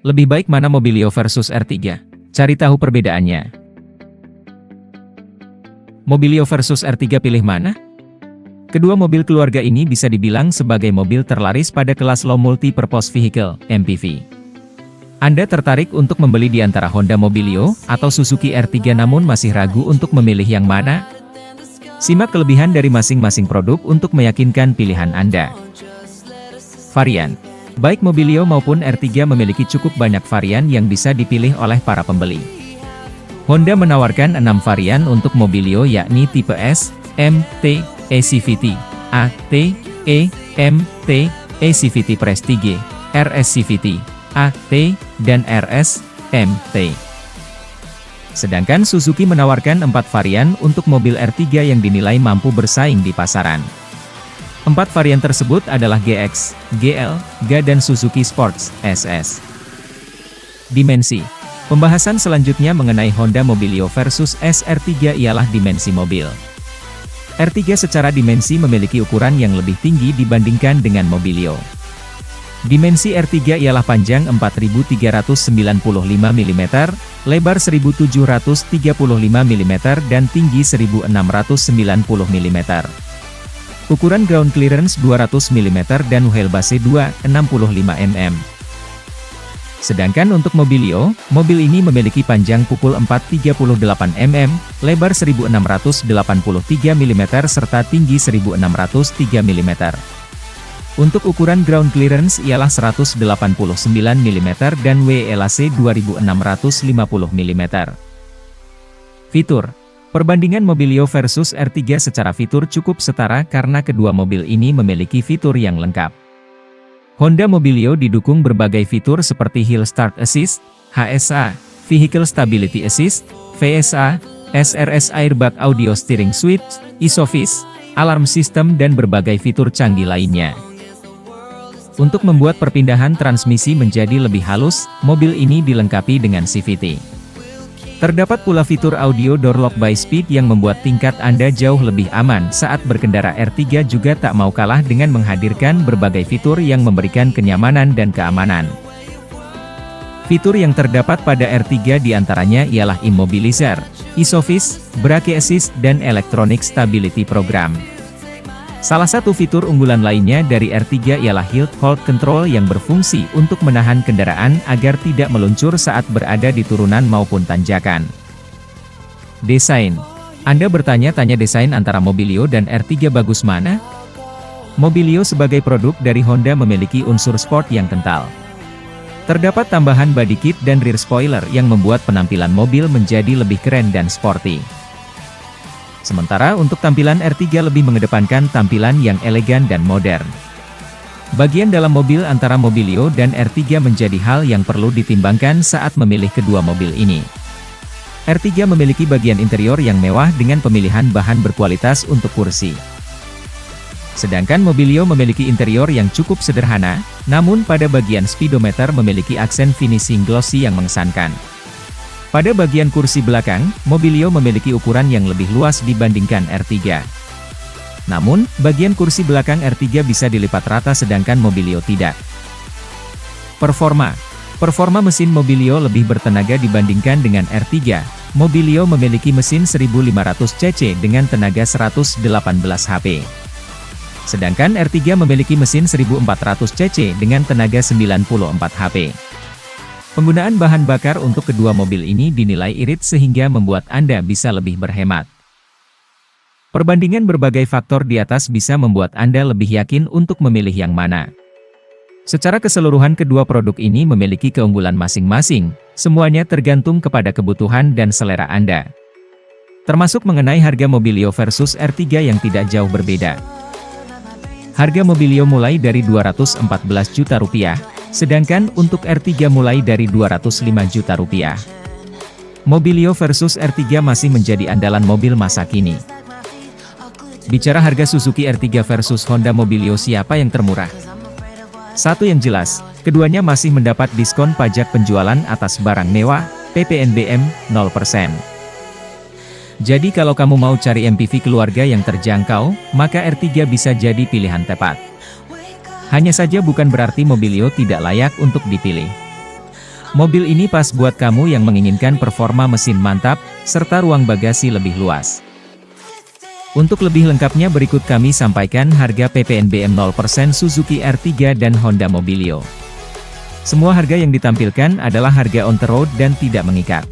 Lebih baik mana Mobilio versus R3? Cari tahu perbedaannya. Mobilio versus R3 pilih mana? Kedua mobil keluarga ini bisa dibilang sebagai mobil terlaris pada kelas Low Multi-Purpose Vehicle, MPV. Anda tertarik untuk membeli di antara Honda Mobilio atau Suzuki R3 namun masih ragu untuk memilih yang mana? Simak kelebihan dari masing-masing produk untuk meyakinkan pilihan Anda. Varian. Baik Mobilio maupun R3 memiliki cukup banyak varian yang bisa dipilih oleh para pembeli. Honda menawarkan 6 varian untuk Mobilio yakni tipe S, M, T, e-CVT, A, T, E, M, T, e-CVT Prestige, RS CVT, A, T, dan RS, M, T. Sedangkan Suzuki menawarkan 4 varian untuk mobil R3 yang dinilai mampu bersaing di pasaran. 4 varian tersebut adalah GX, GL, GA dan Suzuki Sports, SS. Dimensi. Pembahasan selanjutnya mengenai Honda Mobilio versus SR3 ialah dimensi mobil. R3 secara dimensi memiliki ukuran yang lebih tinggi dibandingkan dengan Mobilio. Dimensi R3 ialah panjang 4.395 mm, lebar 1.735 mm dan tinggi 1.690 mm. Ukuran ground clearance 200 mm dan wheelbase 265 mm. Sedangkan untuk Mobilio, mobil ini memiliki panjang pukul 438 mm, lebar 1683 mm serta tinggi 1603 mm. Untuk ukuran ground clearance ialah 189 mm dan WLAC 2650 mm. Fitur. Perbandingan Mobilio versus R3 secara fitur cukup setara karena kedua mobil ini memiliki fitur yang lengkap. Honda Mobilio didukung berbagai fitur seperti Hill Start Assist, HSA, Vehicle Stability Assist, VSA, SRS Airbag Audio Steering Switch, ISOFIX, alarm system dan berbagai fitur canggih lainnya. Untuk membuat perpindahan transmisi menjadi lebih halus, mobil ini dilengkapi dengan CVT. Terdapat pula fitur audio door lock by speed yang membuat tingkat Anda jauh lebih aman saat berkendara. R3 juga tak mau kalah dengan menghadirkan berbagai fitur yang memberikan kenyamanan dan keamanan. Fitur yang terdapat pada R3 diantaranya ialah Immobilizer, ISOFIX, Brake Assist dan Electronic Stability Program. Salah satu fitur unggulan lainnya dari R3 ialah Hill Hold Control yang berfungsi untuk menahan kendaraan agar tidak meluncur saat berada di turunan maupun tanjakan. Desain. Anda bertanya-tanya desain antara Mobilio dan R3 bagus mana? Mobilio sebagai produk dari Honda memiliki unsur sport yang kental. Terdapat tambahan body kit dan rear spoiler yang membuat penampilan mobil menjadi lebih keren dan sporty. Sementara untuk tampilan R3 lebih mengedepankan tampilan yang elegan dan modern. Bagian dalam mobil antara Mobilio dan R3 menjadi hal yang perlu ditimbangkan saat memilih kedua mobil ini. R3 memiliki bagian interior yang mewah dengan pemilihan bahan berkualitas untuk kursi. Sedangkan Mobilio memiliki interior yang cukup sederhana, namun pada bagian speedometer memiliki aksen finishing glossy yang mengesankan. Pada bagian kursi belakang, Mobilio memiliki ukuran yang lebih luas dibandingkan R3. Namun, bagian kursi belakang R3 bisa dilipat rata sedangkan Mobilio tidak. Performa. Performa mesin Mobilio lebih bertenaga dibandingkan dengan R3. Mobilio memiliki mesin 1500 cc dengan tenaga 118 HP. Sedangkan R3 memiliki mesin 1400 cc dengan tenaga 94 HP. Penggunaan bahan bakar untuk kedua mobil ini dinilai irit sehingga membuat Anda bisa lebih berhemat. Perbandingan berbagai faktor di atas bisa membuat Anda lebih yakin untuk memilih yang mana. Secara keseluruhan kedua produk ini memiliki keunggulan masing-masing, semuanya tergantung kepada kebutuhan dan selera Anda. Termasuk mengenai harga Mobilio versus R3 yang tidak jauh berbeda. Harga Mobilio mulai dari Rp214 juta, sedangkan untuk R3 mulai dari Rp205 juta. Mobilio versus R3 masih menjadi andalan mobil masa kini. Bicara harga Suzuki R3 versus Honda Mobilio, siapa yang termurah? Satu yang jelas, keduanya masih mendapat diskon pajak penjualan atas barang mewah, PPNBM, 0%. Jadi kalau kamu mau cari MPV keluarga yang terjangkau, maka R3 bisa jadi pilihan tepat. Hanya saja bukan berarti Mobilio tidak layak untuk dipilih. Mobil ini pas buat kamu yang menginginkan performa mesin mantap, serta ruang bagasi lebih luas. Untuk lebih lengkapnya berikut kami sampaikan harga PPNBM 0% Suzuki R3 dan Honda Mobilio. Semua harga yang ditampilkan adalah harga on the road dan tidak mengikat.